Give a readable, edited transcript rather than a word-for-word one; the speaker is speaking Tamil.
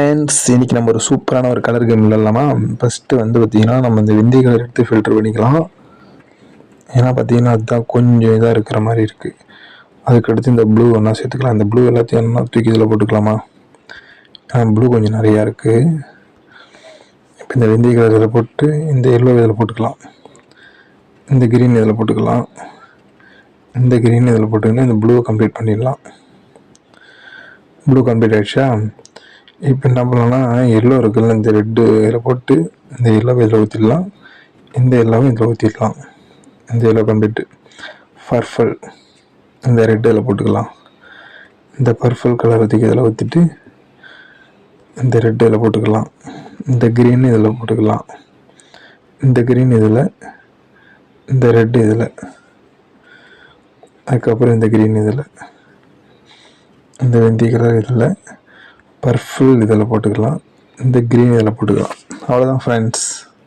ஃப்ரெண்ட்ஸ், இன்றைக்கி நம்ம ஒரு சூப்பரான ஒரு கலர் கேம் விளையாடலாமா? ஃபஸ்ட்டு பார்த்திங்கன்னா நம்ம இந்த வெந்தய கலர் எடுத்து ஃபில்டர் பண்ணிக்கலாம். ஏன்னா பார்த்திங்கன்னா அதுதான் கொஞ்சம் இதாக இருக்கிற மாதிரி இருக்குது. அதுக்கடுத்து இந்த ப்ளூ ஒன்றா சேர்த்துக்கலாம். இந்த ப்ளூ எல்லாத்தையும் ஒன்றா தூக்கி இதில் போட்டுக்கலாமா? ப்ளூ கொஞ்சம் நிறையா இருக்குது. இப்போ இந்த வெந்தய கலர் இதில் போட்டு இந்த எல்லோ இதில் போட்டுக்கலாம். இந்த க்ரீன் இதில் போட்டுக்கலாம். இந்த க்ரீன் இதில் போட்டுக்கிட்டு இந்த ப்ளூவை கம்ப்ளீட் பண்ணிடலாம். ப்ளூ கம்ப்ளீட் ஆகிடுச்சா? இப்போ என்ன பண்ணலாம்னா எல்லோ இருக்குல்ல, இந்த ரெட்டு இதில் போட்டு இந்த எல்லோவை இதில் ஊற்றிடலாம். இந்த எல்லோவை இதில் ஊற்றிடலாம். இந்த எல்லோ கம்ப்ளீட்டு. பர்பிள் இந்த ரெட்டு இதில் போட்டுக்கலாம். இந்த பர்பிள் கலர் தூக்கி இதில் ஊற்றிட்டு இந்த ரெட்டு இதில் போட்டுக்கலாம். இந்த க்ரீன் இதில் போட்டுக்கலாம். இந்த க்ரீன் இதில், இந்த ரெட்டு இதில், அதுக்கப்புறம் இந்த க்ரீன் இதில், இந்த வெந்தய கலர் இதில், பர்பிள் இதில் போட்டுக்கலாம். இந்த க்ரீன் இதில் போட்டுக்கலாம். அவ்வளோதான் ஃப்ரெண்ட்ஸ்.